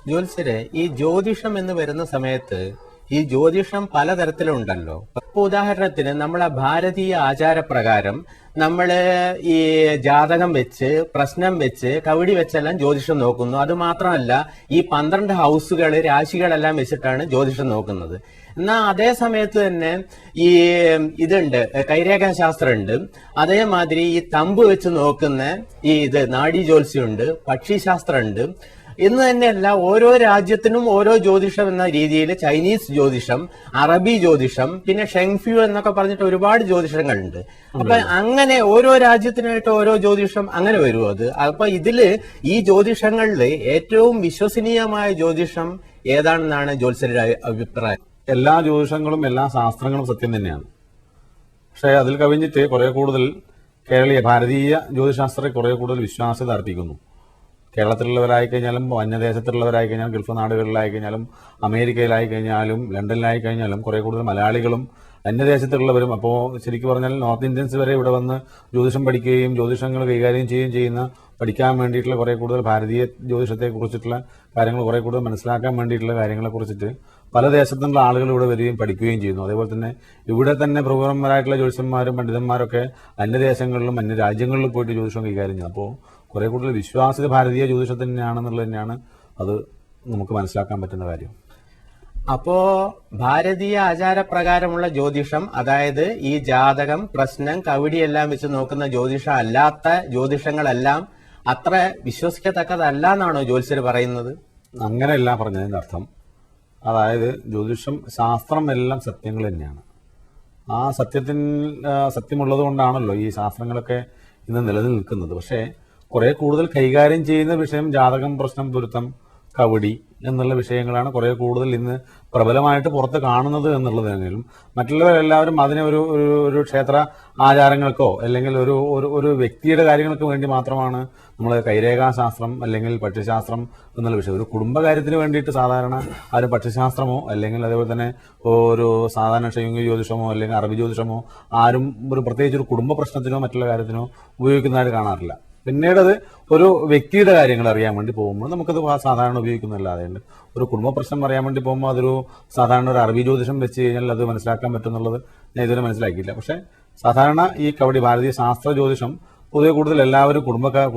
ജ്യോത്സ്യരെ, ഈ ജ്യോതിഷം എന്ന് വരുന്ന സമയത്ത് ഈ ജ്യോതിഷം പലതരത്തിലുണ്ടല്ലോ. ഇപ്പൊ ഉദാഹരണത്തിന് നമ്മളെ ഭാരതീയ ആചാരപ്രകാരം നമ്മള് ഈ ജാതകം വെച്ച്, പ്രശ്നം വെച്ച്, കവടി വെച്ചെല്ലാം ജ്യോതിഷം നോക്കുന്നു. അത് മാത്രമല്ല, ഈ 12 ഹൗസുകൾ, രാശികളെല്ലാം വെച്ചിട്ടാണ് ജ്യോതിഷം നോക്കുന്നത്. എന്നാൽ അതേ സമയത്ത് തന്നെ ഈ ഇതുണ്ട്, കൈരേഖാശാസ്ത്രം ഉണ്ട്. അതേമാതിരി ഈ തമ്പ് വെച്ച് നോക്കുന്ന ഈ നാഡീ ജ്യോത്സ്യമുണ്ട്, പക്ഷിശാസ്ത്രം ഉണ്ട്. ഇന്ന് തന്നെയല്ല, ഓരോ രാജ്യത്തിനും ഓരോ ജ്യോതിഷം എന്ന രീതിയിൽ ചൈനീസ് ജ്യോതിഷം, അറബി ജ്യോതിഷം, പിന്നെ ഷെങ്ഫ്യൂ എന്നൊക്കെ പറഞ്ഞിട്ട് ഒരുപാട് ജ്യോതിഷങ്ങളുണ്ട്. അപ്പൊ അങ്ങനെ ഓരോ രാജ്യത്തിനായിട്ട് ഓരോ ജ്യോതിഷം അങ്ങനെ വരുമോ? അത് അപ്പൊ ഇതില് ഈ ജ്യോതിഷങ്ങളിൽ ഏറ്റവും വിശ്വസനീയമായ ജ്യോതിഷം ഏതാണെന്നാണ് ജ്യോത്സ്യരുടെ അഭിപ്രായം? എല്ലാ ജ്യോതിഷങ്ങളും എല്ലാ ശാസ്ത്രങ്ങളും സത്യം തന്നെയാണ്. പക്ഷെ അതിൽ കവിഞ്ഞിട്ട് കുറെ കൂടുതൽ ഭാരതീയ ജ്യോതിശാസ്ത്രത്തെ കുറെ കൂടുതൽ വിശ്വാസ്യത അർപ്പിക്കുന്നു. കേരളത്തിലുള്ളവരായി കഴിഞ്ഞാലും അന്യദേശത്തുള്ളവരായി കഴിഞ്ഞാലും ഗൾഫ് നാടുകളിലായി കഴിഞ്ഞാലും അമേരിക്കയിലായി കഴിഞ്ഞാലും ലണ്ടനിലായി കഴിഞ്ഞാലും കുറെ കൂടുതൽ മലയാളികളും അന്യദേശത്തുള്ളവരും, അപ്പോൾ ശരിക്കും പറഞ്ഞാൽ നോർത്ത് ഇന്ത്യൻസ് വരെ ഇവിടെ വന്ന് ജ്യോതിഷം പഠിക്കുകയും ജ്യോതിഷങ്ങൾ കൈകാര്യം ചെയ്യുകയും പഠിക്കാൻ വേണ്ടിയിട്ടുള്ള കുറെ കൂടുതൽ ഭാരതീയ ജ്യോതിഷത്തെ കുറിച്ചിട്ടുള്ള കാര്യങ്ങൾ കുറെ കൂടുതൽ മനസ്സിലാക്കാൻ വേണ്ടിയിട്ടുള്ള കാര്യങ്ങളെ കുറിച്ചിട്ട് പല ദേശത്തുള്ള ആളുകൾ ഇവിടെ വരികയും പഠിക്കുകയും ചെയ്യുന്നു. അതേപോലെ തന്നെ ഇവിടെ തന്നെ പ്രമുഖന്മാരായിട്ടുള്ള ജ്യോതിഷന്മാരും പണ്ഡിതന്മാരൊക്കെ അന്യദേശങ്ങളിലും അന്യ രാജ്യങ്ങളിലും പോയിട്ട് ജ്യോതിഷം കൈകാര്യം ചെയ്യുന്നു. അപ്പോൾ കുറെ കൂടുതൽ വിശ്വാസ്യത ഭാരതീയ ജ്യോതിഷത്തിൽ തന്നെയാണെന്നുള്ളത് തന്നെയാണ് അത് നമുക്ക് മനസ്സിലാക്കാൻ പറ്റുന്ന കാര്യം. അപ്പോ ഭാരതീയ ആചാരപ്രകാരമുള്ള ജ്യോതിഷം, അതായത് ഈ ജാതകം, പ്രശ്നം, കവടിയെല്ലാം വെച്ച് നോക്കുന്ന ജ്യോതിഷം അല്ലാത്ത ജ്യോതിഷങ്ങളെല്ലാം അത്ര വിശ്വസിക്കത്തക്കതല്ല എന്നാണോ ജ്യോത്സ്യർ പറയുന്നത്? അങ്ങനെയല്ല പറഞ്ഞതിന്റെ അർത്ഥം. അതായത് ജ്യോതിഷം, ശാസ്ത്രം എല്ലാം സത്യങ്ങൾ തന്നെയാണ്. ആ സത്യമുള്ളത് കൊണ്ടാണല്ലോ ഈ ശാസ്ത്രങ്ങളൊക്കെ ഇന്ന് നിലനിൽക്കുന്നത്. പക്ഷേ കുറെ കൂടുതൽ കൈകാര്യം ചെയ്യുന്ന വിഷയം ജാതകം, പ്രശ്നം, പൊരുത്തം, കവടി എന്നുള്ള വിഷയങ്ങളാണ് കുറെ കൂടുതൽ ഇന്ന് പ്രബലമായിട്ട് പുറത്ത് കാണുന്നത് എന്നുള്ളത് തന്നെയും. മറ്റുള്ളവരെല്ലാവരും അതിനെ ഒരു ക്ഷേത്ര ആചാരങ്ങൾക്കോ അല്ലെങ്കിൽ ഒരു വ്യക്തിയുടെ കാര്യങ്ങൾക്ക് വേണ്ടി മാത്രമാണ് നമ്മൾ കൈരേഖാശാസ്ത്രം അല്ലെങ്കിൽ പക്ഷിശാസ്ത്രം എന്നുള്ള വിഷയം. ഒരു കുടുംബകാര്യത്തിന് വേണ്ടിയിട്ട് സാധാരണ ആരും പക്ഷിശാസ്ത്രമോ അല്ലെങ്കിൽ അതേപോലെ തന്നെ ഒരു സാധാരണ ക്ഷേമ ജ്യോതിഷമോ അല്ലെങ്കിൽ അറബി ജ്യോതിഷമോ ആരും പ്രത്യേകിച്ച് ഒരു കുടുംബ പ്രശ്നത്തിനോ മറ്റുള്ള കാര്യത്തിനോ ഉപയോഗിക്കുന്നതായിട്ട് കാണാറില്ല. പിന്നീട് അത് ഒരു വ്യക്തിയുടെ കാര്യങ്ങൾ അറിയാൻ വേണ്ടി പോകുമ്പോൾ നമുക്കത് സാധാരണ ഉപയോഗിക്കുന്നില്ലാതെ ഒരു കുടുംബ പ്രശ്നം അറിയാൻ വേണ്ടി പോകുമ്പോൾ അതൊരു സാധാരണ ഒരു അറബി ജ്യോതിഷം വെച്ച് കഴിഞ്ഞാൽ അത് മനസ്സിലാക്കാൻ പറ്റുന്നുള്ളത് ഞാൻ ഇതുവരെ മനസ്സിലാക്കിയില്ല. പക്ഷെ സാധാരണ ഈ കവടി ഭാരതീയ ശാസ്ത്ര ജ്യോതിഷം പൊതുവെ കൂടുതൽ എല്ലാവരും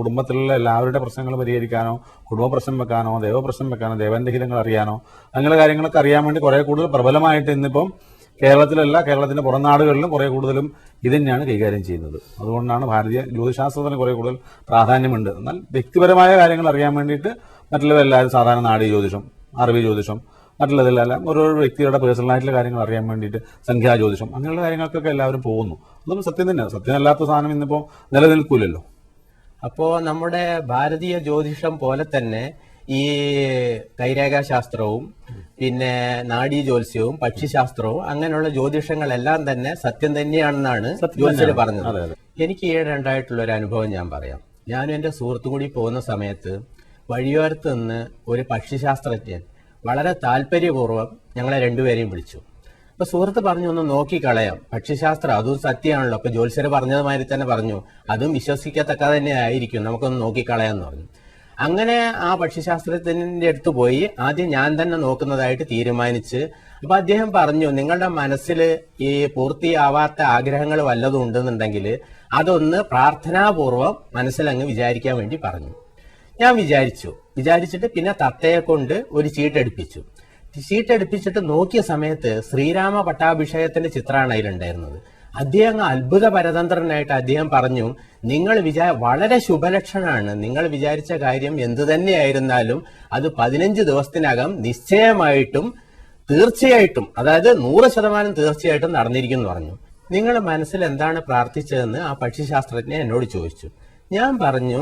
കുടുംബത്തിലുള്ള എല്ലാവരുടെ പ്രശ്നങ്ങൾ പരിഹരിക്കാനോ, കുടുംബ പ്രശ്നം വെക്കാനോ, ദേവപ്രശ്നം വെക്കാനോ, ദേവന്റഹിതങ്ങൾ അറിയാനോ, അങ്ങനെ കാര്യങ്ങളൊക്കെ അറിയാൻ വേണ്ടി കുറെ കൂടുതൽ പ്രബലമായിട്ട് ഇന്നിപ്പം കേരളത്തിലല്ല, കേരളത്തിന്റെ പുറം നാടുകളിലും കുറെ കൂടുതലും ഇത് തന്നെയാണ് കൈകാര്യം ചെയ്യുന്നത്. അതുകൊണ്ടാണ് ഭാരതീയ ജ്യോതിശാസ്ത്രത്തിന് കുറെ കൂടുതൽ പ്രാധാന്യമുണ്ട്. എന്നാൽ വ്യക്തിപരമായ കാര്യങ്ങൾ അറിയാൻ വേണ്ടിയിട്ട് മറ്റുള്ളവരെല്ലാവരും സാധാരണ നാഡീ ജ്യോതിഷം, അറബി ജ്യോതിഷം, മറ്റുള്ളതെല്ലാം ഓരോ വ്യക്തിയുടെ പേഴ്സണലായിട്ടുള്ള കാര്യങ്ങൾ അറിയാൻ വേണ്ടിയിട്ട് സംഖ്യാ ജ്യോതിഷം, അങ്ങനെയുള്ള കാര്യങ്ങൾക്കൊക്കെ എല്ലാവരും പോകുന്നു. അതൊന്നും സത്യം തന്നെയാണ്. സത്യമല്ലാത്ത സാധനം ഇന്നിപ്പോൾ നിലനിൽക്കൂലല്ലോ. അപ്പോ നമ്മുടെ ഭാരതീയ ജ്യോതിഷം പോലെ തന്നെ ഈ കൈരേഖാശാസ്ത്രവും പിന്നെ നാഡീ ജ്യോത്സ്യവും പക്ഷിശാസ്ത്രവും അങ്ങനെയുള്ള ജ്യോതിഷങ്ങളെല്ലാം തന്നെ സത്യം തന്നെയാണെന്നാണ് ജ്യോത്സ്യർ പറഞ്ഞത്. എനിക്ക് ഈയിടെ ഉണ്ടായിട്ടുള്ള ഒരു അനുഭവം ഞാൻ പറയാം. ഞാനും എന്റെ സുഹൃത്തും കൂടി പോകുന്ന സമയത്ത് വഴിയോരത്ത് നിന്ന് ഒരു പക്ഷിശാസ്ത്രജ്ഞൻ വളരെ താല്പര്യപൂർവ്വം ഞങ്ങളെ രണ്ടുപേരെയും വിളിച്ചു. അപ്പൊ സുഹൃത്ത് പറഞ്ഞു, ഒന്ന് നോക്കിക്കളയാം, പക്ഷിശാസ്ത്രം അതും സത്യമാണല്ലോ, അപ്പൊ ജ്യോത്സ്യർ പറഞ്ഞതുമാതിരി തന്നെ പറഞ്ഞു, അതും വിശ്വസിക്കത്തക്ക തന്നെ ആയിരിക്കും, നമുക്കൊന്ന് നോക്കിക്കളയാന്ന് പറഞ്ഞു. അങ്ങനെ ആ പക്ഷിശാസ്ത്രജ്ഞന്റെ അടുത്ത് പോയി ആദ്യം ഞാൻ തന്നെ നോക്കുന്നതായിട്ട് തീരുമാനിച്ച്. അപ്പൊ അദ്ദേഹം പറഞ്ഞു, നിങ്ങളുടെ മനസ്സിൽ ഈ പൂർത്തിയാവാത്ത ആഗ്രഹങ്ങൾ വല്ലതും ഉണ്ടെന്നുണ്ടെങ്കിൽ അതൊന്ന് പ്രാർത്ഥനാപൂർവം മനസ്സിലങ്ങ് വിചാരിക്കാൻ വേണ്ടി പറഞ്ഞു. ഞാൻ വിചാരിച്ചിട്ട് പിന്നെ തത്തയെ കൊണ്ട് ഒരു ചീട്ടെടുപ്പിച്ചിട്ട് നോക്കിയ സമയത്ത് ശ്രീരാമ പട്ടാഭിഷേകത്തിന്റെ ചിത്രമാണ് അതിലുണ്ടായിരുന്നത്. അദ്ദേഹം അത്ഭുത പരതന്ത്രനായിട്ട് അദ്ദേഹം പറഞ്ഞു, നിങ്ങൾ വളരെ ശുഭലക്ഷണമാണ്, നിങ്ങൾ വിചാരിച്ച കാര്യം എന്തു തന്നെയായിരുന്നാലും അത് 15 ദിവസത്തിനകം നിശ്ചയമായിട്ടും തീർച്ചയായിട്ടും, അതായത് 100% തീർച്ചയായിട്ടും നടന്നിരിക്കും എന്ന് പറഞ്ഞു. നിങ്ങൾ മനസ്സിൽ എന്താണ് പ്രാർത്ഥിച്ചതെന്ന് ആ പക്ഷിശാസ്ത്രജ്ഞൻ എന്നോട് ചോദിച്ചു. ഞാൻ പറഞ്ഞു,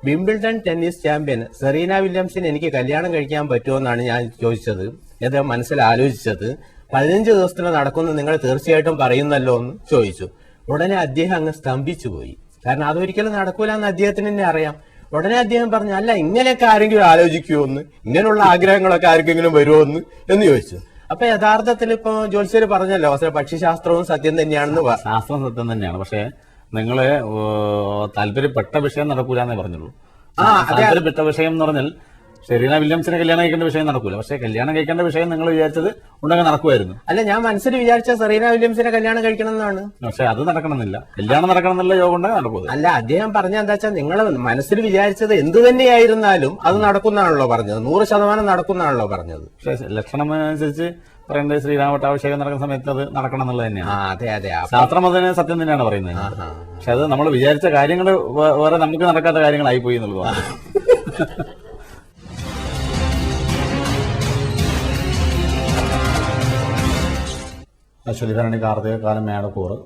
വിംബിൾഡൺ ടെന്നീസ് ചാമ്പ്യൻ സെറീന വില്യംസിന് എനിക്ക് കല്യാണം കഴിക്കാൻ പറ്റുമോ എന്നാണ് ഞാൻ ചോദിച്ചത്. അദ്ദേഹം മനസ്സിൽ ആലോചിച്ചത് 15 ദിവസത്തിന് നടക്കുമെന്ന് നിങ്ങൾ തീർച്ചയായിട്ടും പറയുന്നല്ലോ എന്ന് ചോദിച്ചു. ഉടനെ അദ്ദേഹം അങ്ങ് സ്തംഭിച്ചു പോയി. കാരണം അതൊരിക്കലും നടക്കൂല എന്ന് അദ്ദേഹത്തിന് തന്നെ അറിയാം. ഉടനെ അദ്ദേഹം പറഞ്ഞു, അല്ല ഇങ്ങനെയൊക്കെ ആരെങ്കിലും ആലോചിക്കുമോ എന്ന്, ഇങ്ങനെയുള്ള ആഗ്രഹങ്ങളൊക്കെ ആർക്കെങ്കിലും വരുമോ എന്ന് ചോദിച്ചു. അപ്പൊ യഥാർത്ഥത്തിൽ ഇപ്പൊ ജ്യോത്സ്യർ പറഞ്ഞല്ലോ, പക്ഷിശാസ്ത്രവും സത്യം തന്നെയാണെന്ന്. ശാസ്ത്രം സത്യം തന്നെയാണ്, പക്ഷെ നിങ്ങള് താല്പര്യപ്പെട്ട വിഷയം നടക്കൂലെന്നേ പറഞ്ഞുള്ളൂ. താല്പര്യപ്പെട്ട വിഷയം എന്ന് പറഞ്ഞാൽ സെറീന വില്യംസിനെ കല്യാണം കഴിക്കേണ്ട വിഷയം നടക്കൂല. പക്ഷേ കല്യാണം കഴിക്കേണ്ട വിഷയം നിങ്ങൾ വിചാരിച്ചത് ഉണ്ടെങ്കിൽ നടക്കുമായിരുന്നു. അല്ല, ഞാൻ മനസ്സിൽ വിചാരിച്ച സെറീന വില്യംസിനെ കല്യാണം കഴിക്കണം എന്നാണ്. പക്ഷെ അത് നടക്കണമെന്നില്ല. കല്യാണം നടക്കണം എന്നുള്ള യോഗം ഉണ്ടെങ്കിൽ നടക്കും. അല്ല, അദ്ദേഹം പറഞ്ഞ എന്താ വെച്ചാൽ നിങ്ങൾ മനസ്സിൽ വിചാരിച്ചത് എന്ത് തന്നെയായിരുന്നാലും അത് നടക്കുന്നാണല്ലോ പറഞ്ഞത്. 100% നടക്കുന്നാണല്ലോ പറഞ്ഞത്. പക്ഷെ ലക്ഷണം അനുസരിച്ച് പറയേണ്ടത് ശ്രീരാമ പട്ടാഭിഷേകം നടക്കുന്ന സമയത്ത് അത് നടക്കണം എന്നുള്ളത് തന്നെയാണ്. അതെ അതെ, ശാസ്ത്രം അതിന് സത്യം തന്നെയാണ് പറയുന്നത്. പക്ഷെ അത് നമ്മൾ വിചാരിച്ച കാര്യങ്ങൾ വേറെ നമുക്ക് നടക്കാത്ത കാര്യങ്ങളായി പോയി എന്നുള്ളതാണ്. അശ്വതിഭരണി കാർത്തിക കാലം മേടക്കൂറ്.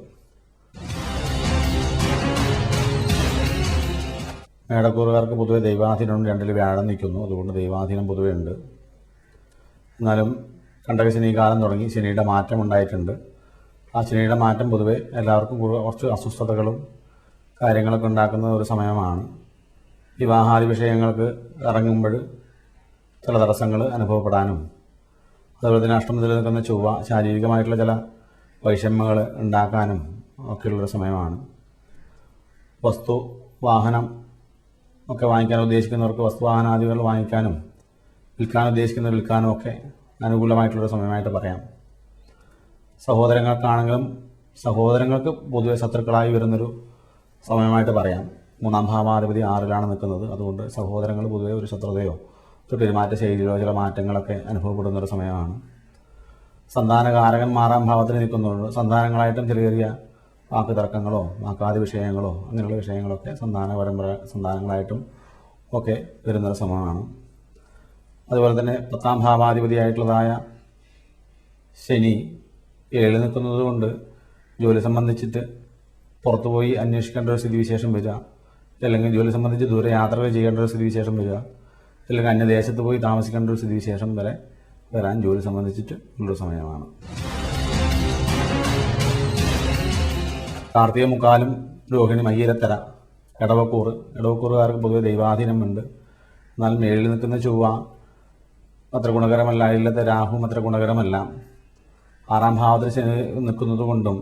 മേടക്കൂറുകാർക്ക് പൊതുവെ ദൈവാധീനം 2 വ്യാഴം നിൽക്കുന്നു. അതുകൊണ്ട് ദൈവാധീനം പൊതുവെ ഉണ്ട്. എന്നാലും കണ്ടകശനി കാലം തുടങ്ങി ശനിയുടെ മാറ്റം ഉണ്ടായിട്ടുണ്ട്. ആ ശനിയുടെ മാറ്റം പൊതുവെ എല്ലാവർക്കും കുറച്ച് അസ്വസ്ഥതകളും കാര്യങ്ങളൊക്കെ ഉണ്ടാക്കുന്ന ഒരു സമയമാണ്. വിവാഹാദി വിഷയങ്ങൾക്ക് ഇറങ്ങുമ്പോൾ ചില തടസ്സങ്ങൾ അനുഭവപ്പെടാനും, അതുപോലെ തന്നെ അഷ്ടമത്തിൽ നിൽക്കുന്ന ചൊവ്വ ശാരീരികമായിട്ടുള്ള ചില വൈഷമ്യങ്ങൾ ഉണ്ടാക്കാനും ഒക്കെയുള്ളൊരു സമയമാണ്. വസ്തു വാഹനം ഒക്കെ വാങ്ങിക്കാൻ ഉദ്ദേശിക്കുന്നവർക്ക് വസ്തുവാഹനാദികൾ വാങ്ങിക്കാനും, വിൽക്കാൻ ഉദ്ദേശിക്കുന്നവർ വിൽക്കാനും ഒക്കെ അനുകൂലമായിട്ടുള്ളൊരു സമയമായിട്ട് പറയാം. സഹോദരങ്ങൾക്കാണെങ്കിലും സഹോദരങ്ങൾക്ക് പൊതുവെ ശത്രുക്കളായി വരുന്നൊരു സമയമായിട്ട് പറയാം. 3-ാം ഭാവാധിപതി 6-ലാണ് നിൽക്കുന്നത്. അതുകൊണ്ട് സഹോദരങ്ങൾ പൊതുവെ ഒരു ശത്രുതയോ പെരുമാറ്റ ശൈലിയിലോ ചില മാറ്റങ്ങളൊക്കെ അനുഭവപ്പെടുന്നൊരു സമയമാണ്. സന്താനകാരകൻ 6-ാം ഭാവത്തിൽ നിൽക്കുന്നുണ്ട്. സന്താനങ്ങളായിട്ടും ചെറിയ ചെറിയ വാക്ക് തർക്കങ്ങളോ വാക്കാദി വിഷയങ്ങളോ അങ്ങനെയുള്ള വിഷയങ്ങളൊക്കെ സന്താനങ്ങളായിട്ടും ഒക്കെ വരുന്നൊരു സമയമാണ്. അതുപോലെ തന്നെ 10-ാം ഭാവാധിപതിയായിട്ടുള്ളതായ ശനി 7 നിൽക്കുന്നത് കൊണ്ട് ജോലി സംബന്ധിച്ചിട്ട് പുറത്തുപോയി അന്വേഷിക്കേണ്ട ഒരു സ്ഥിതിവിശേഷം വരിക, അല്ലെങ്കിൽ ജോലി സംബന്ധിച്ച് ദൂരെ യാത്രകൾ ചെയ്യേണ്ട ഒരു സ്ഥിതിവിശേഷം വരിക, അല്ലെങ്കിൽ അന്യദേശത്ത് പോയി താമസിക്കേണ്ട ഒരു സ്ഥിതിവിശേഷം വരെ വരാൻ ജോലി സംബന്ധിച്ചിട്ട് ഉള്ളൊരു സമയമാണ്. കാർത്തിക മുക്കാലും രോഹിണി മയ്യരത്തര ഇടവക്കൂറുകാർക്ക് പൊതുവെ ദൈവാധീനമുണ്ട്. എന്നാൽ 7 നിൽക്കുന്ന ചൊവ്വ അത്ര ഗുണകരമല്ല. ഇല്ലത്തെ രാഹുവും അത്ര ഗുണകരമല്ല. 6-ാം ഭാവത്തിൽ ശനി നിൽക്കുന്നത് കൊണ്ടും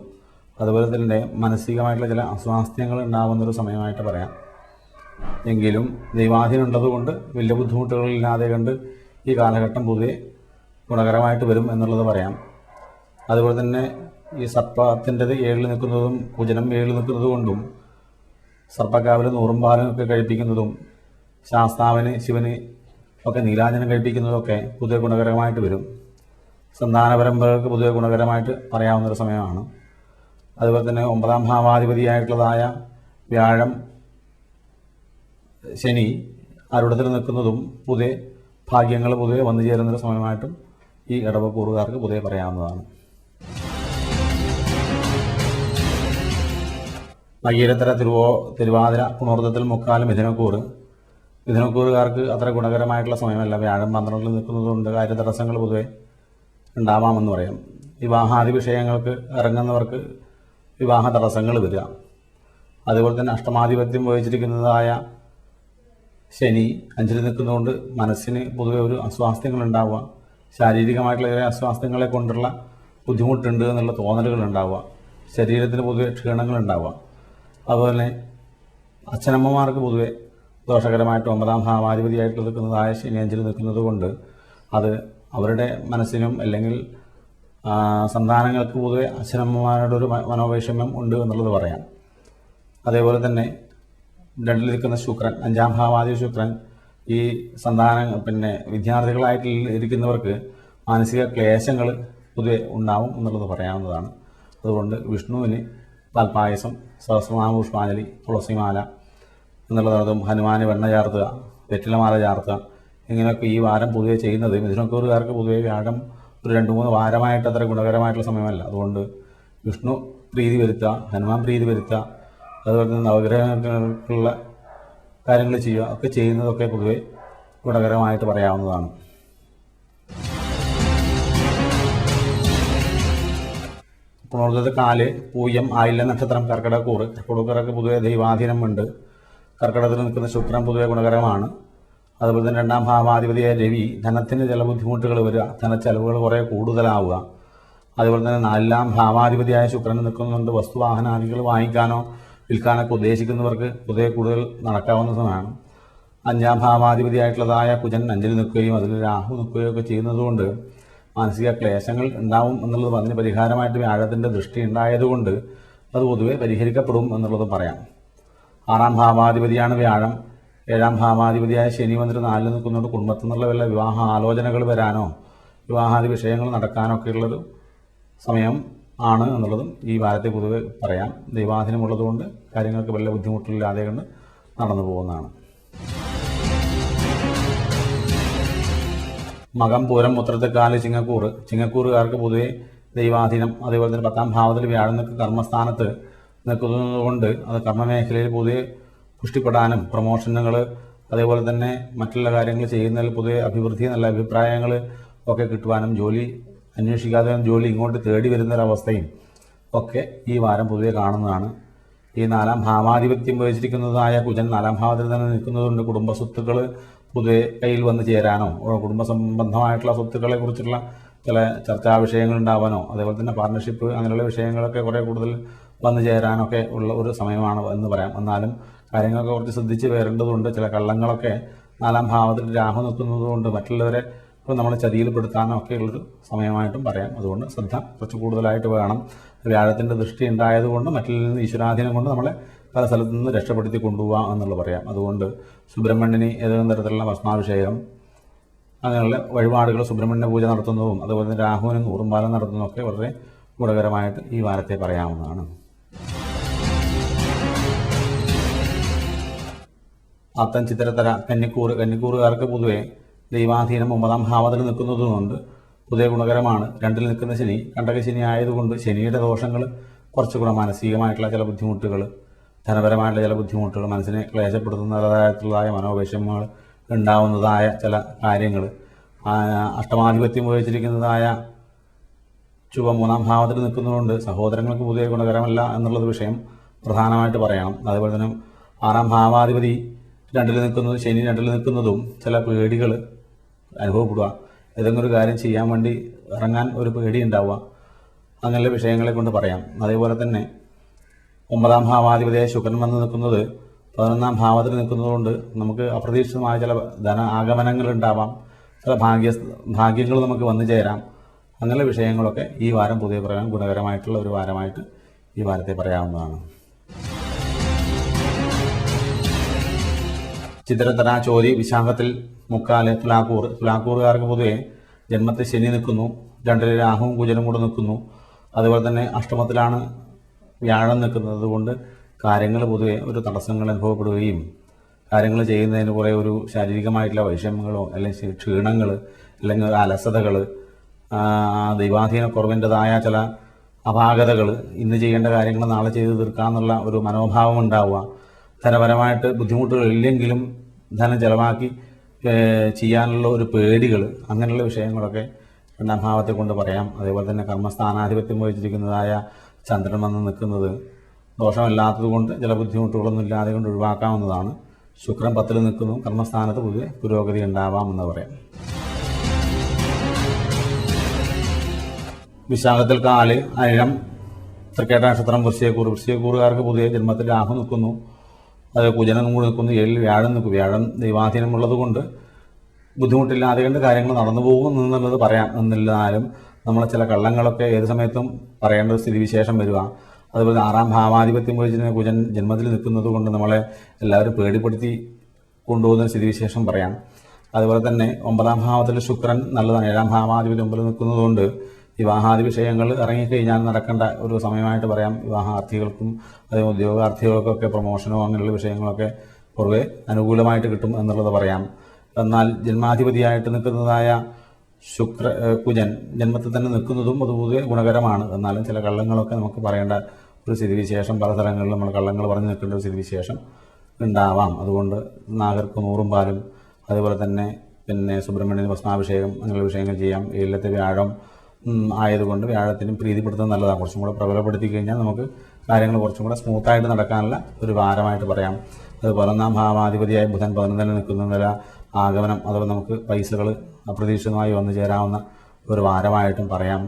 അതുപോലെ തന്നെ മാനസികമായിട്ടുള്ള ചില അസ്വാസ്ഥ്യങ്ങൾ ഉണ്ടാകുന്നൊരു സമയമായിട്ട് പറയാം. എങ്കിലും ദൈവാധീനം ഉള്ളതുകൊണ്ട് വലിയ ബുദ്ധിമുട്ടുകളില്ലാതെ കണ്ട് ഈ കാലഘട്ടം പൊതുവെ ഗുണകരമായിട്ട് വരും എന്നുള്ളത് പറയാം. അതുപോലെ തന്നെ ഈ സർപ്പത്തിൻ്റെത് 7 നിൽക്കുന്നതും കുജനം 7 നിൽക്കുന്നത് കൊണ്ടും സർപ്പക്കാവിൽ 100 പാലും ഒക്കെ കഴിപ്പിക്കുന്നതും ശാസ്താവിന് ശിവന് ഒക്കെ നീലാഞ്ജനം കഴിപ്പിക്കുന്നതൊക്കെ പൊതുവെ ഗുണകരമായിട്ട് വരും. സന്താന പരമ്പരകൾക്ക് പൊതുവെ ഗുണകരമായിട്ട് പറയാവുന്നൊരു സമയമാണ്. അതുപോലെ തന്നെ 9-ാം ഭാവാധിപതിയായിട്ടുള്ളതായ വ്യാഴം ശനി അരുടത്തിൽ നിൽക്കുന്നതും പൊതുവെ ഭാഗ്യങ്ങൾ പൊതുവെ വന്നു ചേരുന്നൊരു സമയമായിട്ടും ഈ ഇടവക്കൂറുകാർക്ക് പൊതുവെ പറയാവുന്നതാണ്. മകീരത്തര തിരുവാതിര പുണർത്തത്തിൽ മുക്കാലും മിഥുനക്കൂറുകാർക്ക് അത്ര ഗുണകരമായിട്ടുള്ള സമയമല്ല. വ്യാഴം 12-ൽ നിൽക്കുന്നതുകൊണ്ട് കാര്യ തടസ്സങ്ങൾ പൊതുവെ ഉണ്ടാവാമെന്ന് പറയാം. വിവാഹാദി വിഷയങ്ങൾക്ക് ഇറങ്ങുന്നവർക്ക് വിവാഹ തടസ്സങ്ങൾ വരിക. അതുപോലെ തന്നെ അഷ്ടമാധിപത്യം വഹിച്ചിരിക്കുന്നതായ ശനി 5-ൽ നിൽക്കുന്നതുകൊണ്ട് മനസ്സിന് പൊതുവെ ഒരു അസ്വാസ്ഥ്യങ്ങൾ ഉണ്ടാവുക, ശാരീരികമായിട്ടുള്ള ചില അസ്വാസ്ഥ്യങ്ങളെ കൊണ്ടുള്ള ബുദ്ധിമുട്ടുണ്ട് എന്നുള്ള തോന്നലുകൾ ഉണ്ടാവുക, ശരീരത്തിന് പൊതുവെ ക്ഷീണങ്ങൾ ഉണ്ടാവുക. അതുപോലെ അച്ഛനമ്മമാർക്ക് പൊതുവെ ദോഷകരമായിട്ട് 9-ാം ഭാവാധിപതിയായിട്ട് നിൽക്കുന്നതായ ശനി 5-ൽ നിൽക്കുന്നത് കൊണ്ട് അത് അവരുടെ മനസ്സിനും അല്ലെങ്കിൽ സന്താനങ്ങൾക്ക് പൊതുവെ അച്ഛനമ്മമാരുടെ ഒരു മനോവൈഷമ്യം ഉണ്ട് എന്നുള്ളത് പറയാം. അതേപോലെ തന്നെ 2-ൽ നിൽക്കുന്ന ശുക്രൻ 5-ാം ഭാവാധിപതി ശുക്രൻ ഈ വിദ്യാർത്ഥികളായിട്ട് ഇരിക്കുന്നവർക്ക് മാനസിക ക്ലേശങ്ങൾ പൊതുവെ ഉണ്ടാവും എന്നുള്ളത് പറയാവുന്നതാണ്. അതുകൊണ്ട് വിഷ്ണുവിന് പാൽപ്പായസം, സഹസ്രനാമ പുഷ്പാഞ്ജലി, തുളസിമാല എന്നുള്ളതും ഹനുമാന് വെണ്ണ ചേർത്തുക, വെറ്റിലമാല ചേർത്തുക, ഇങ്ങനെയൊക്കെ ഈ വാരം പൊതുവെ ചെയ്യുന്നത് മിഥുനക്കൂറുകാർക്ക് പൊതുവെ വ്യാഴം ഒരു 2-3 വാരമായിട്ട് അത്ര ഗുണകരമായിട്ടുള്ള സമയമല്ല. അതുകൊണ്ട് വിഷ്ണു പ്രീതി വരുത്തുക, ഹനുമാൻ പ്രീതി വരുത്തുക, അതുപോലെ തന്നെ നവഗ്രഹങ്ങൾക്കുള്ള കാര്യങ്ങൾ ചെയ്യുക ഒക്കെ ചെയ്യുന്നതൊക്കെ പൊതുവെ ഗുണകരമായിട്ട് പറയാവുന്നതാണ്. പുണർത്തത് കാല് പൂയം ആയില്യം നക്ഷത്രം കർക്കിടകക്കാർക്ക് പൊതുവെ ദൈവാധീനമുണ്ട്. കർക്കിടകത്തിൽ നിൽക്കുന്ന ശുക്രൻ പൊതുവെ ഗുണകരമാണ്. അതുപോലെ തന്നെ 2-ാം ഭാവാധിപതിയായ രവി ധനത്തിന് ചില ബുദ്ധിമുട്ടുകൾ വരിക, ധനച്ചെലവുകൾ കുറേ കൂടുതലാവുക. അതുപോലെ തന്നെ 4-ാം ഭാവാധിപതിയായ ശുക്രൻ നിൽക്കുന്നുണ്ട്. വസ്തുവാഹനാദികൾ വാങ്ങിക്കാനോ വിൽക്കാനൊക്കെ ഉദ്ദേശിക്കുന്നവർക്ക് പൊതുവെ കൂടുതൽ നടക്കാവുന്ന സമയമാണ്. അഞ്ചാം ഭാവാധിപതിയായിട്ടുള്ളതായ കുജൻ അഞ്ചിൽ നിൽക്കുകയും അതിൽ രാഹു നിൽക്കുകയും ഒക്കെ ചെയ്യുന്നതുകൊണ്ട് മാനസിക ക്ലേശങ്ങൾ ഉണ്ടാവും എന്നുള്ളത് അതിന് പരിഹാരമായിട്ട് വ്യാഴത്തിൻ്റെ ദൃഷ്ടി ഉണ്ടായതുകൊണ്ട് അത് പൊതുവെ പരിഹരിക്കപ്പെടും എന്നുള്ളത് പറയാം. ആറാം ഭാവാധിപതിയാണ് വ്യാഴം. ഏഴാം ഭാവാധിപതിയായ ശനി വന്നിട്ട് 4 നിൽക്കുന്നതുകൊണ്ട് കുടുംബത്തിൽ നിന്നുള്ള വല്ല വിവാഹ ആലോചനകൾ വരാനോ വിവാഹാദി വിഷയങ്ങൾ നടക്കാനോ ഒക്കെയുള്ളൊരു സമയം ആണ് എന്നുള്ളതും ഈ വാരത്തെ പൊതുവെ പറയാം. ദൈവാധീനമുള്ളതുകൊണ്ട് കാര്യങ്ങൾക്ക് വല്ല ബുദ്ധിമുട്ടില്ലാതെ കൊണ്ട് നടന്നു പോകുന്നതാണ്. മകം, പൂരം, ഉത്രത്തെക്കാല്, ചിങ്ങക്കൂറുകാർക്ക് പൊതുവെ ദൈവാധീനം, അതേപോലെ തന്നെ 10ാം ഭാവത്തിൽ വ്യാഴം കർമ്മസ്ഥാനത്ത് നിൽക്കുന്നതുകൊണ്ട് അത് കർമ്മമേഖലയിൽ പൊതുവെ പുഷ്ടിപ്പെടാനും പ്രൊമോഷനുകൾ അതേപോലെ തന്നെ മറ്റുള്ള കാര്യങ്ങൾ ചെയ്യുന്നതിൽ പൊതുവെ അഭിവൃദ്ധി, നല്ല അഭിപ്രായങ്ങൾ ഒക്കെ കിട്ടുവാനും ജോലി അന്വേഷിക്കാതെ ജോലി ഇങ്ങോട്ട് തേടി വരുന്നൊരവസ്ഥയും ഒക്കെ ഈ വാരം പൊതുവെ കാണുന്നതാണ്. ഈ 4ാം ഭാവാധിപത്യം വഹിച്ചിരിക്കുന്നതായ കുജൻ 4ാം ഭാവത്തിൽ തന്നെ നിൽക്കുന്നതുകൊണ്ട് കുടുംബ സ്വത്തുക്കൾ പൊതുവെ കയ്യിൽ വന്ന് ചേരാനോ കുടുംബ സംബന്ധമായിട്ടുള്ള സ്വത്തുക്കളെ കുറിച്ചുള്ള ചില ചർച്ചാ വിഷയങ്ങൾ ഉണ്ടാവാനോ അതേപോലെ തന്നെ പാർട്ണർഷിപ്പ് അങ്ങനെയുള്ള വിഷയങ്ങളൊക്കെ കുറേ കൂടുതൽ വന്നു ചേരാനൊക്കെ ഉള്ള ഒരു സമയമാണ് എന്ന് പറയാം. എന്നാലും കാര്യങ്ങളൊക്കെ കുറച്ച് ശ്രദ്ധിച്ച് വരേണ്ടതുണ്ട്. ചില കള്ളങ്ങളൊക്കെ 4ാം ഭാവത്തിൽ രാഹു നിൽക്കുന്നതുകൊണ്ട് മറ്റുള്ളവരെ നമ്മൾ ചതിയിൽപ്പെടുത്താനോ ഒക്കെ ഉള്ളൊരു സമയമായിട്ടും പറയാം. അതുകൊണ്ട് ശ്രദ്ധ കുറച്ച് കൂടുതലായിട്ട് വേണം. വ്യാഴത്തിൻ്റെ ദൃഷ്ടി ഉണ്ടായതുകൊണ്ട് മറ്റിൽ നിന്ന് ഈശ്വരാധീനം കൊണ്ട് നമ്മളെ പല സ്ഥലത്തു നിന്ന് രക്ഷപ്പെടുത്തി കൊണ്ടുപോകാം എന്നുള്ളത് പറയാം. അതുകൊണ്ട് സുബ്രഹ്മണ്യന് ഏതെങ്കിലും തരത്തിലുള്ള ഭസ്മാഭിഷേകം അങ്ങനെയുള്ള വഴിപാടുകൾ സുബ്രഹ്മണ്യ പൂജ നടത്തുന്നതും അതുപോലെ തന്നെ രാഹുവിന് 100 പാലം നടത്തുന്നതൊക്കെ വളരെ ഗുണകരമായിട്ട് ഈ വാരത്തെ പറയാവുന്നതാണ്. അത്തം, ചിത്തിരത്തര, കന്നിക്കൂറുകാർക്ക് പൊതുവെ ദൈവാധീനം 9ാം ഭാവത്തിൽ നിൽക്കുന്നതുകൊണ്ട് പൊതുവെ ഗുണകരമാണ്. 2ൽ നിൽക്കുന്ന ശനി കണ്ടകശനി ആയതുകൊണ്ട് ശനിയുടെ ദോഷങ്ങൾ കുറച്ചുകൂടെ മാനസികമായിട്ടുള്ള ചില ബുദ്ധിമുട്ടുകൾ, ധനപരമായിട്ടുള്ള ചില ബുദ്ധിമുട്ടുകൾ, മനസ്സിനെ ക്ലേശപ്പെടുത്തുന്നതായിട്ടുള്ളതായ മനോവിഷമങ്ങൾ ഉണ്ടാവുന്നതായ ചില കാര്യങ്ങൾ, അഷ്ടമാധിപത്യം വഹിച്ചിരിക്കുന്നതായ ചൊവ്വ 3ാം ഭാവത്തിൽ നിൽക്കുന്നതുകൊണ്ട് സഹോദരങ്ങൾക്ക് പൊതുവെ ഗുണകരമല്ല എന്നുള്ളത് വിഷയം പ്രധാനമായിട്ട് പറയണം. അതുപോലെ തന്നെ 6ാം ഭാവാധിപതി 2ൽ നിൽക്കുന്നത്, ശനി 2ൽ നിൽക്കുന്നതും ചില പേടികൾ അനുഭവപ്പെടുക, ഏതെങ്കിലും ഒരു കാര്യം ചെയ്യാൻ വേണ്ടി ഇറങ്ങാൻ ഒരു പേടി ഉണ്ടാവുക, അങ്ങനെയുള്ള വിഷയങ്ങളെ കൊണ്ട് പറയാം. അതേപോലെ തന്നെ 9ാം ഭാവാധിപതിയായ ശുക്രൻ വന്ന് നിൽക്കുന്നത് 11ാം ഭാവത്തിൽ നിൽക്കുന്നതുകൊണ്ട് നമുക്ക് അപ്രതീക്ഷിതമായ ചില ധന ആഗമനങ്ങൾ ഉണ്ടാവാം, ചില ഭാഗ്യങ്ങൾ നമുക്ക് വന്നു ചേരാം. അങ്ങനെയുള്ള വിഷയങ്ങളൊക്കെ ഈ വാരം പൊതുവെ പറയാൻ ഗുണകരമായിട്ടുള്ള ഒരു വാരമായിട്ട് ഈ വാരത്തെ പറയാവുന്നതാണ്. ചിത്തിരത്തര, ചോതി, വിശാഖത്തിൽ മുക്കാല്, തുലാക്കൂറുകാർക്ക് പൊതുവെ ജന്മത്തിൽ ശനി നിൽക്കുന്നു, 2ൽ രാഹുവും കുജനും കൂടെ നിൽക്കുന്നു. അതുപോലെ തന്നെ അഷ്ടമത്തിലാണ് വ്യാഴം നിൽക്കുന്നത് കൊണ്ട് കാര്യങ്ങൾ പൊതുവെ ഒരു തടസ്സങ്ങൾ അനുഭവപ്പെടുകയും കാര്യങ്ങൾ ചെയ്യുന്നതിന് കുറേ ഒരു ശാരീരികമായിട്ടുള്ള വൈഷമ്യങ്ങളോ അല്ലെങ്കിൽ ക്ഷീണങ്ങൾ അല്ലെങ്കിൽ അലസതകൾ, ദൈവാധീനക്കുറവിൻ്റെതായ ചില അപാകതകൾ, ഇന്ന് ചെയ്യേണ്ട കാര്യങ്ങൾ നാളെ ചെയ്ത് തീർക്കാമെന്നുള്ള ഒരു മനോഭാവം ഉണ്ടാവുക, ധനപരമായിട്ട് ബുദ്ധിമുട്ടുകൾ ഇല്ലെങ്കിലും ധനം ചെലവാക്കി ചെയ്യാനുള്ള ഒരു പേടികൾ, അങ്ങനെയുള്ള വിഷയങ്ങളൊക്കെ 2ാം ഭാവത്തെ കൊണ്ട് പറയാം. അതേപോലെ തന്നെ കർമ്മസ്ഥാനാധിപത്യം വഹിച്ചിരിക്കുന്നതായ ചന്ദ്രൻ വന്ന് നിൽക്കുന്നത് ദോഷമല്ലാത്തത് കൊണ്ട് ചില ബുദ്ധിമുട്ടുകളൊന്നും ഇല്ലാതെ കൊണ്ട് ഒഴിവാക്കാവുന്നതാണ്. ശുക്രൻ 10ൽ നിൽക്കുന്നു, കർമ്മസ്ഥാനത്ത് പൊതുവെ പുരോഗതി ഉണ്ടാവാമെന്ന് പറയാം. വിശാഖത്തിൽ കാല്, അനിഴം, തൃക്കേട്ട നക്ഷത്രം, വൃശ്ചികക്കൂറുകാർക്ക് പൊതുവെ ജന്മത്തിൽ രാഹു നിൽക്കുന്നു, അത് കുജനും കൂടി നിൽക്കുന്നു. 7ൽ വ്യാഴം നിൽക്കും. വ്യാഴം ദൈവാധീനമുള്ളത് കൊണ്ട് ബുദ്ധിമുട്ടില്ലാതെ കണ്ട് കാര്യങ്ങൾ നടന്നു പോകും എന്നുള്ളത് പറയാം. എന്നിരുന്നാലും നമ്മൾ ചില കള്ളങ്ങളൊക്കെ ഏത് സമയത്തും പറയേണ്ട ഒരു സ്ഥിതിവിശേഷം വരിക. അതുപോലെ 6ാം ഭാവാധിപത്യം വഹിച്ചിരുന്ന കുജൻ ജന്മത്തിൽ നിൽക്കുന്നത് കൊണ്ട് നമ്മളെ എല്ലാവരും പേടിപ്പെടുത്തി കൊണ്ടുപോകുന്ന സ്ഥിതിവിശേഷം പറയാം. അതുപോലെ തന്നെ 9ാം ഭാവത്തിൽ ശുക്രൻ നല്ലതാണ്. 7ാം ഭാവാധിപതി 9ൽ നിൽക്കുന്നതുകൊണ്ട് വിവാഹാദി വിഷയങ്ങൾ ഇറങ്ങിക്കഴിഞ്ഞാൽ നടക്കേണ്ട ഒരു സമയമായിട്ട് പറയാം. വിവാഹാർത്ഥികൾക്കും അതേ ഉദ്യോഗാർത്ഥികൾക്കൊക്കെ പ്രൊമോഷനോ അങ്ങനെയുള്ള വിഷയങ്ങളൊക്കെ പൊതുവെ അനുകൂലമായിട്ട് കിട്ടും എന്നുള്ളത് പറയാം. എന്നാൽ ജന്മാധിപതിയായിട്ട് നിൽക്കുന്നതായ കുജൻ ജന്മത്തിൽ തന്നെ നിൽക്കുന്നതും അത് പൊതുവെ ഗുണകരമാണ്. എന്നാലും ചില കള്ളങ്ങളൊക്കെ നമുക്ക് പറയേണ്ട ഒരു സ്ഥിതിവിശേഷം, പല സ്ഥലങ്ങളിലും നമ്മൾ കള്ളങ്ങൾ പറഞ്ഞു നിൽക്കേണ്ട ഒരു സ്ഥിതിവിശേഷം ഉണ്ടാവാം. അതുകൊണ്ട് നാഗർക്ക് 100 പാലും അതുപോലെ തന്നെ സുബ്രഹ്മണ്യന് ഭസ്മാഭിഷേകം അങ്ങനെയുള്ള വിഷയങ്ങൾ ചെയ്യാം. 7ത്തെ വ്യാഴം ആയതുകൊണ്ട് വ്യാഴത്തിനും പ്രീതിപ്പെടുത്തുന്നത് നല്ലതാണ്. കുറച്ചും കൂടെ പ്രബലപ്പെടുത്തി കഴിഞ്ഞാൽ നമുക്ക് കാര്യങ്ങൾ കുറച്ചും കൂടെ സ്മൂത്തായിട്ട് നടക്കാനുള്ള ഒരു വാരമായിട്ട് പറയാം. അത് 11ാം ഭാവാധിപതിയായ ബുധൻ 11ൽ നിൽക്കുന്ന ആഗമനം, അതുപോലെ നമുക്ക് പൈസകൾ അപ്രതീക്ഷിതമായി വന്നു ചേരാവുന്ന ഒരു വാരമായിട്ടും പറയാം.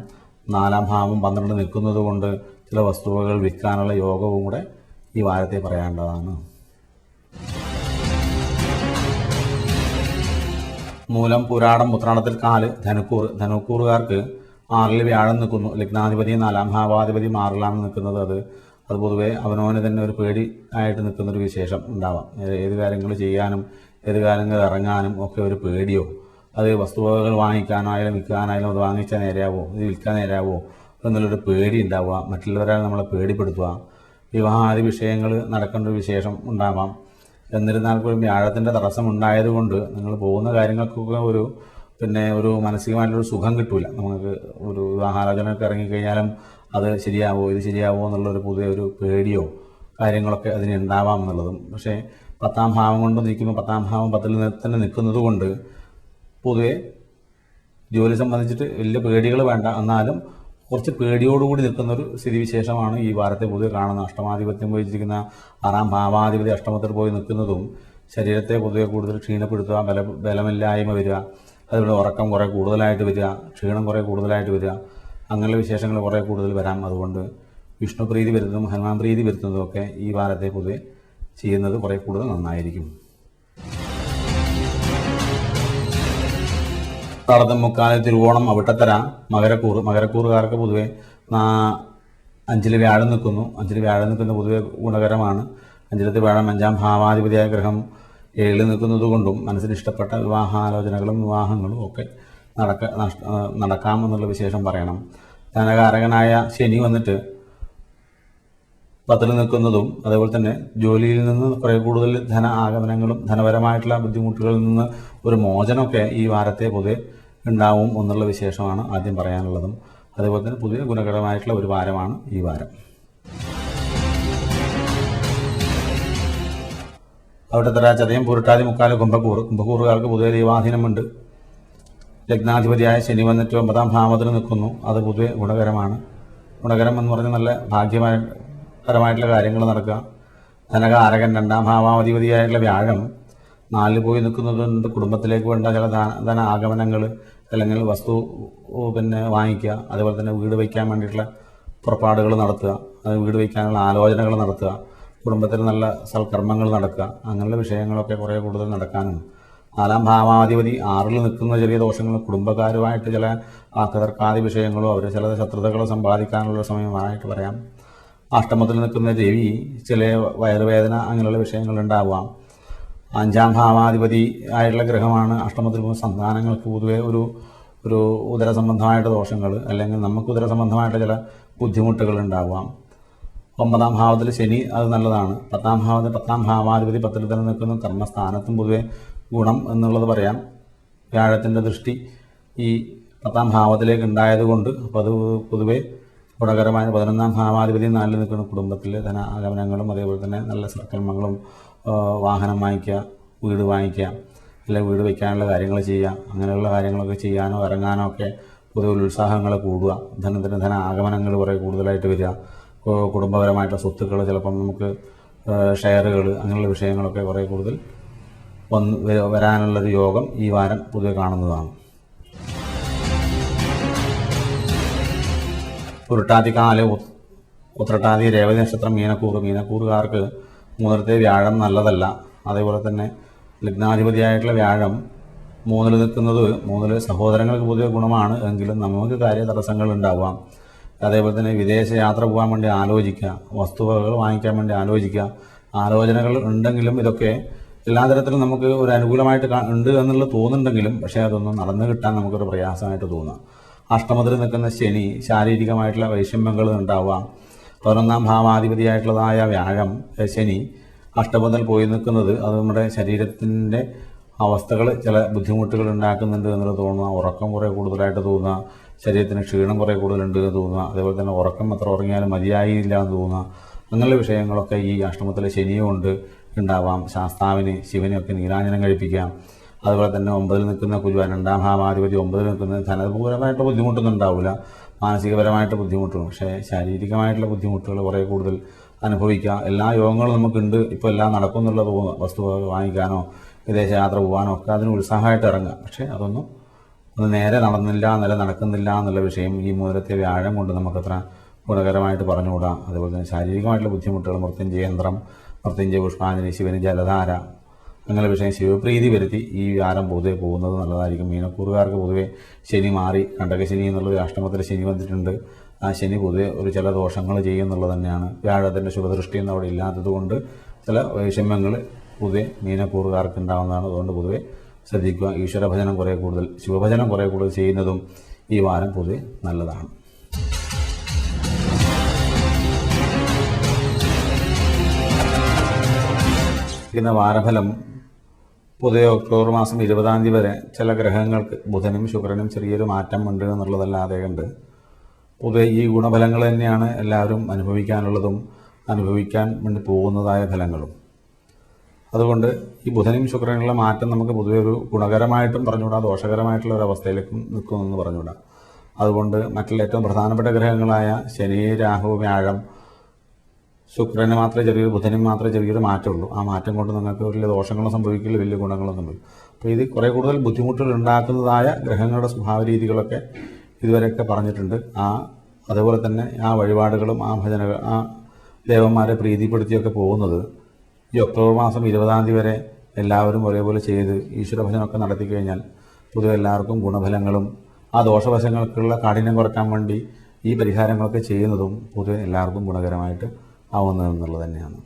4ാം ഭാവം 12 നിൽക്കുന്നത് കൊണ്ട് ചില വസ്തുവകൾ വിൽക്കാനുള്ള യോഗവും കൂടെ ഈ വാരത്തെ പറയേണ്ടതാണ്. മൂലം പുരാടം ഉത്രാടത്തിൽ 4 ധനുക്കൂറുകാർക്ക് 6 വ്യാഴം നിൽക്കുന്നു. ലഗ്നാധിപതി 4-ാം ഭാവാധിപതി 6-ലാണ് നിൽക്കുന്നത്. അത് പൊതുവെ അവനവന് തന്നെ ഒരു പേടി ആയിട്ട് നിൽക്കുന്നൊരു വിശേഷം ഉണ്ടാവാം. ഏത് കാര്യങ്ങൾ ചെയ്യാനും ഏത് കാര്യങ്ങൾ ഇറങ്ങാനും ഒക്കെ ഒരു പേടിയോ, അത് വസ്തുവകകൾ വാങ്ങിക്കാനായാലും വിൽക്കാനായാലും അത് വാങ്ങിച്ചാൽ നേരെയാവോ, ഇത് വിൽക്കാൻ നേരെയാവോ എന്നുള്ളൊരു പേടി ഉണ്ടാവുക, മറ്റുള്ളവരെ നമ്മളെ പേടിപ്പെടുത്തുക, വിവാഹാദി വിഷയങ്ങൾ നടക്കേണ്ട ഒരു വിശേഷം ഉണ്ടാവാം. എന്നിരുന്നാൽ പോലും വ്യാഴത്തിൻ്റെ തടസ്സം ഉണ്ടായതുകൊണ്ട് നിങ്ങൾ പോകുന്ന കാര്യങ്ങൾക്കൊക്കെ ഒരു മാനസികമായിട്ടുള്ളൊരു സുഖം കിട്ടൂല. നമുക്ക് ഒരു വിവാഹാലോചനയൊക്കെ ഇറങ്ങിക്കഴിഞ്ഞാലും അത് ശരിയാവോ ഇത് ശരിയാവോ എന്നുള്ളൊരു പുതിയൊരു പേടിയോ കാര്യങ്ങളൊക്കെ അതിന് ഉണ്ടാവാം എന്നുള്ളതും. പക്ഷേ 10-ാം ഭാവം കൊണ്ട് നിൽക്കുമ്പോൾ 10-ാം ഭാവം 10-ൽ തന്നെ നിൽക്കുന്നത് കൊണ്ട് പൊതുവെ ജോലി സംബന്ധിച്ചിട്ട് വലിയ പേടികൾ വേണ്ട, എന്നാലും കുറച്ച് പേടിയോടുകൂടി നിൽക്കുന്നൊരു സ്ഥിതിവിശേഷമാണ് ഈ വാരത്തെ പൊതുവെ കാണുന്നത്. അഷ്ടമാധിപത്യം വഹിച്ചിരിക്കുന്ന 6-ാം ഭാവാധിപതി അഷ്ടമത്തിൽ പോയി നിൽക്കുന്നതും ശരീരത്തെ പൊതുവെ കൂടുതൽ ക്ഷീണപ്പെടുത്തുക, ബലമില്ലായ്മ വരിക, അതുപോലെ ഉറക്കം കുറേ കൂടുതലായിട്ട് വരിക, ക്ഷീണം കുറേ കൂടുതലായിട്ട് വരിക, അങ്ങനെയുള്ള വിശേഷങ്ങൾ കുറേ കൂടുതൽ വരാം. അതുകൊണ്ട് വിഷ്ണു പ്രീതി വരുന്നതും ഹനുമാൻ പ്രീതി വരുന്നതും ഒക്കെ ഈ വാരത്തെ പൊതുവെ ചെയ്യുന്നത് കുറേ കൂടുതൽ നന്നായിരിക്കും. തടത്തം മുക്കാല് തിരുവോണം അവിട്ടത്തര മകരക്കൂറുകാർക്ക് പൊതുവെ 5-ൽ വ്യാഴം നിൽക്കുന്നു. 5-ൽ വ്യാഴം നിൽക്കുന്നത് പൊതുവെ ഗുണകരമാണ്. 5-ലത്തെ വ്യാഴം 5-ാം ഭാവാധിപതിയായ ഗ്രഹം 7-ൽ നിൽക്കുന്നത് കൊണ്ടും മനസ്സിന് ഇഷ്ടപ്പെട്ട വിവാഹാലോചനകളും വിവാഹങ്ങളും ഒക്കെ നടക്കാമെന്നുള്ള വിശേഷം പറയണം. ധനകാരകനായ ശനി വന്നിട്ട് 10-ൽ നിൽക്കുന്നതും അതേപോലെ തന്നെ ജോലിയിൽ നിന്ന് കുറേ കൂടുതൽ ധന ആഗമനങ്ങളും ധനപരമായിട്ടുള്ള ബുദ്ധിമുട്ടുകളിൽ നിന്ന് ഒരു മോചനമൊക്കെ ഈ വാരത്തെ പൊതുവെ ഉണ്ടാവും എന്നുള്ള വിശേഷമാണ് ആദ്യം പറയാനുള്ളതും. അതേപോലെ തന്നെ പുതിയ ഗുണകരമായിട്ടുള്ള ഒരു വാരമാണ് ഈ വാരം. അവിടെ തരാ ചതയം പുരട്ടാതി മുക്കാല് കുംഭക്കൂറുകാർക്ക് പൊതുവെ ദൈവാധീനമുണ്ട്. ലഗ്നാധിപതിയായ ശനി വന്നിട്ട് 9-ാം ഭാവത്തിൽ നിൽക്കുന്നു. അത് പൊതുവെ ഗുണകരമാണ്. ഗുണകരം എന്ന് പറഞ്ഞാൽ നല്ല ഭാഗ്യപരമായിട്ടുള്ള കാര്യങ്ങൾ നടക്കുക. ധനകാരകൻ 2-ാം ഭാവാധിപതിയായിട്ടുള്ള വ്യാഴം 4-ൽ പോയി നിൽക്കുന്നതുകൊണ്ട് കുടുംബത്തിലേക്ക് വേണ്ട ചില ധന ആഗമനങ്ങൾ, അല്ലെങ്കിൽ വസ്തു വാങ്ങിക്കുക, അതുപോലെ തന്നെ വീട് വയ്ക്കാൻ വേണ്ടിയിട്ടുള്ള പുറപ്പാടുകൾ നടത്തുക, അത് വീട് വയ്ക്കാനുള്ള ആലോചനകൾ നടത്തുക, കുടുംബത്തിൽ നല്ല സൽക്കർമ്മങ്ങൾ നടക്കുക, അങ്ങനെയുള്ള വിഷയങ്ങളൊക്കെ കുറേ കൂടുതൽ നടക്കാനും. 4-ാം ഭാവാധിപതി 6-ൽ നിൽക്കുന്ന ചെറിയ ദോഷങ്ങൾ, കുടുംബക്കാരുമായിട്ട് ചില വാക്കുതർക്കാദി വിഷയങ്ങളോ അവർ ചില ശത്രുതകളോ സമ്പാദിക്കാനുള്ള സമയമായിട്ട് പറയാം. അഷ്ടമത്തിൽ നിൽക്കുന്ന രവി ചില വയറുവേദന അങ്ങനെയുള്ള വിഷയങ്ങൾ ഉണ്ടാവാം. 5-ാം ഭാവാധിപതി ആയിട്ടുള്ള ഗ്രഹമാണ് അഷ്ടമത്തിൽ പോകുന്ന സന്താനങ്ങൾക്ക് പൊതുവെ ഒരു ഉദര സംബന്ധമായിട്ട് ദോഷങ്ങൾ, അല്ലെങ്കിൽ നമുക്ക് ഉദര സംബന്ധമായിട്ട് ചില ബുദ്ധിമുട്ടുകൾ ഉണ്ടാവാം. 9-ാം ഭാവത്തിൽ ശനി അത് നല്ലതാണ്. 10-ാം ഭാവാധിപതി 10-ൽ തന്നെ നിൽക്കുന്ന കർമ്മസ്ഥാനത്തും പൊതുവെ ഗുണം എന്നുള്ളത് പറയാം. വ്യാഴത്തിൻ്റെ ദൃഷ്ടി ഈ 10-ാം ഭാവത്തിലേക്ക് ഉണ്ടായതുകൊണ്ട് അപ്പോൾ അത് പൊതുവെ ഗുണകരമായ. 11-ാം ഭാവാധിപതി 4-ൽ നിൽക്കുന്ന കുടുംബത്തിലെ ധന ആഗമനങ്ങളും അതേപോലെ തന്നെ നല്ല സൽക്കർമ്മങ്ങളും, വാഹനം വാങ്ങിക്കുക, വീട് വാങ്ങിക്കുക, അല്ലെങ്കിൽ വീട് വയ്ക്കാനുള്ള കാര്യങ്ങൾ ചെയ്യുക, അങ്ങനെയുള്ള കാര്യങ്ങളൊക്കെ ചെയ്യാനോ ഇറങ്ങാനോ ഒക്കെ പൊതുവെ ഉത്സാഹങ്ങൾ കൂടുക. ധന ആഗമനങ്ങൾ കുറേ കൂടുതലായിട്ട് വരിക. കുടുംബപരമായിട്ടുള്ള സ്വത്തുക്കൾ, ചിലപ്പം നമുക്ക് ഷെയറുകൾ, അങ്ങനെയുള്ള വിഷയങ്ങളൊക്കെ കുറേ കൂടുതൽ വരാനുള്ളൊരു യോഗം ഈ വാരം പൊതുവെ കാണുന്നതാണ്. പുരട്ടാതി 4, ഉത്രട്ടാതി രേവതി നക്ഷത്രം മീനക്കൂറുകാർക്ക് 3-ലത്തെ വ്യാഴം നല്ലതല്ല. അതേപോലെ തന്നെ ലഗ്നാധിപതിയായിട്ടുള്ള വ്യാഴം 3-ൽ നിൽക്കുന്നത് 3-ൽ സഹോദരങ്ങൾക്ക് പൊതുവെ ഗുണമാണ്, എങ്കിലും നമുക്ക് കാര്യ തടസ്സങ്ങൾ ഉണ്ടാവാം. അതേപോലെ തന്നെ വിദേശ യാത്ര പോകാൻ വേണ്ടി ആലോചിക്കുക, വസ്തുവകകൾ വാങ്ങിക്കാൻ വേണ്ടി ആലോചിക്കുക, ആലോചനകൾ ഉണ്ടെങ്കിലും ഇതൊക്കെ എല്ലാ തരത്തിലും നമുക്ക് ഒരു അനുകൂലമായിട്ട് ഉണ്ട് എന്നുള്ളത് തോന്നുന്നുണ്ടെങ്കിലും പക്ഷേ അതൊന്നും നടന്നു കിട്ടാൻ നമുക്കൊരു പ്രയാസമായിട്ട് തോന്നാം. അഷ്ടമത്തിൽ നിൽക്കുന്ന ശനി ശാരീരികമായിട്ടുള്ള വൈഷമ്യങ്ങൾ ഉണ്ടാവാം. 11-ാം ഭാവാധിപതിയായിട്ടുള്ളതായ വ്യാഴം ശനി അഷ്ടമത്തിൽ പോയി നിൽക്കുന്നത് അത് നമ്മുടെ ശരീരത്തിൻ്റെ അവസ്ഥകൾ ചില ബുദ്ധിമുട്ടുകൾ ഉണ്ടാക്കുന്നുണ്ട് എന്നുള്ളത് തോന്നുക. ഉറക്കം കുറേ കൂടുതലായിട്ട് തോന്നുക, ശരീരത്തിന് ക്ഷീണം കുറേ കൂടുതലുണ്ട് എന്ന് തോന്നുക, അതേപോലെ തന്നെ ഉറക്കം എത്ര ഉറങ്ങിയാലും മതിയായില്ല എന്ന് തോന്നുക. അങ്ങനെയുള്ള വിഷയങ്ങളൊക്കെ ഈ അഷ്ടമത്തിലെ ശനിയും കൊണ്ട് ഉണ്ടാവാം. ശാസ്താവിന് ശിവനെയൊക്കെ നീരാഞ്ജനം കഴിപ്പിക്കാം. അതുപോലെ തന്നെ 9-ൽ നിൽക്കുന്ന കുജുവാൻ 2-ാം ഭാവാധിപതി 9-ൽ നിൽക്കുന്നത് ധനപരമായിട്ട് ബുദ്ധിമുട്ടൊന്നും ഉണ്ടാവില്ല, മാനസികപരമായിട്ട് ബുദ്ധിമുട്ടും, പക്ഷേ ശാരീരികമായിട്ടുള്ള ബുദ്ധിമുട്ടുകൾ കുറേ കൂടുതൽ അനുഭവിക്കുക. എല്ലാ യോഗങ്ങളും നമുക്കുണ്ട്, ഇപ്പോൾ എല്ലാം നടക്കും എന്നുള്ള തോന്നുക. വസ്തു വാങ്ങിക്കാനോ വിദേശയാത്ര പോകാനോ ഒക്കെ അതിന് ഉത്സാഹമായിട്ട് ഇറങ്ങുക. പക്ഷേ അതൊന്നും നേരെ നടക്കുന്നില്ല എന്നുള്ള വിഷയം ഈ 3-ലത്തെ വ്യാഴം കൊണ്ട് നമുക്കത്ര ഗുണകരമായിട്ട് പറഞ്ഞുകൂടാം. അതുപോലെ തന്നെ ശാരീരികമായിട്ടുള്ള ബുദ്ധിമുട്ടുകൾ, മൃത്യുഞ്ജയ യന്ത്രം, മൃത്യുഞ്ജയ പുഷ്പാഞ്ജലി, ശിവന് ജലധാര, അങ്ങനെ വിഷയം ശിവപ്രീതി വരുത്തി ഈ വാരം പൊതുവെ പോകുന്നത് നല്ലതായിരിക്കും. മീനക്കൂറുകാർക്ക് പൊതുവെ ശനി മാറി, കണ്ടകശനി എന്നുള്ളത് അഷ്ടമത്തിൽ ശനി വന്നിട്ടുണ്ട്. ആ ശനി പൊതുവെ ഒരു ചില ദോഷങ്ങൾ ചെയ്യുന്നുള്ളത് തന്നെയാണ്. വ്യാഴത്തിൻ്റെ ശുഭദൃഷ്ടിയൊന്നും അവിടെ ഇല്ലാത്തത് കൊണ്ട് ചില വൈഷമ്യങ്ങൾ പൊതുവെ മീനക്കൂറുകാർക്ക് ഉണ്ടാകുന്നതാണ്. അതുകൊണ്ട് പൊതുവെ ശ്രദ്ധിക്കുക. ഈശ്വരഭജനം കുറേ കൂടുതൽ, ശിവഭജനം കുറേ കൂടുതൽ ചെയ്യുന്നതും ഈ വാരം പൊതുവെ നല്ലതാണ്. പിന്നെ വാരഫലം പൊതുവെ ഒക്ടോബർ മാസം 20-ാം തീയതി വരെ ചില ഗ്രഹങ്ങൾക്ക് ബുധനും ശുക്രനും ചെറിയൊരു മാറ്റം ഉണ്ട് എന്നുള്ളതല്ലാതെ കണ്ട് പൊതുവെ ഈ ഗുണഫലങ്ങൾ തന്നെയാണ് എല്ലാവരും അനുഭവിക്കാനുള്ളതും അനുഭവിക്കാൻ വേണ്ടി പോകുന്നതായ ഫലങ്ങളും. അതുകൊണ്ട് ഈ ബുധനും ശുക്രനുള്ള മാറ്റം നമുക്ക് പൊതുവെ ഒരു ഗുണകരമായിട്ടും പറഞ്ഞുകൂടാ, ദോഷകരമായിട്ടുള്ള ഒരു അവസ്ഥയിലേക്കും നിൽക്കുമെന്ന് പറഞ്ഞുകൂടാ. അതുകൊണ്ട് മറ്റുള്ള ഏറ്റവും പ്രധാനപ്പെട്ട ഗ്രഹങ്ങളായ ശനി, രാഹു, വ്യാഴം, ശുക്രന് മാത്രമേ ചെറിയൊരു, ബുധനും മാത്രമേ ചെറിയൊരു മാറ്റമുള്ളൂ. ആ മാറ്റം കൊണ്ട് നിങ്ങൾക്ക് വലിയ ദോഷങ്ങളും സംഭവിക്കില്ല, വലിയ ഗുണങ്ങളും സംഭവിക്കും. അപ്പോൾ ഇത് കുറേ കൂടുതൽ ബുദ്ധിമുട്ടുകൾ ഉണ്ടാക്കുന്നതായ ഗ്രഹങ്ങളുടെ സ്വഭാവ രീതികളൊക്കെ ഇതുവരെയൊക്കെ പറഞ്ഞിട്ടുണ്ട്. അതുപോലെ തന്നെ ആ വഴിപാടുകളും ആ ഭജനകൾ, ആ ദേവന്മാരെ പ്രീതിപ്പെടുത്തിയൊക്കെ പോകുന്നത് ഈ ഒക്ടോബർ മാസം 20-ാം തീയതി വരെ എല്ലാവരും ഒരേപോലെ ചെയ്ത് ഈശ്വരഭജനമൊക്കെ നടത്തി കഴിഞ്ഞാൽ പൊതുവെ എല്ലാവർക്കും ഗുണഫലങ്ങളും ആ ദോഷവശങ്ങൾക്കുള്ള കാഠിന്യം കുറയ്ക്കാൻ വേണ്ടി ഈ പരിഹാരങ്ങളൊക്കെ ചെയ്യുന്നതും പൊതുവെ എല്ലാവർക്കും ഗുണകരമായിട്ട് ആവുന്നതെന്നുള്ളത് തന്നെയാണ്.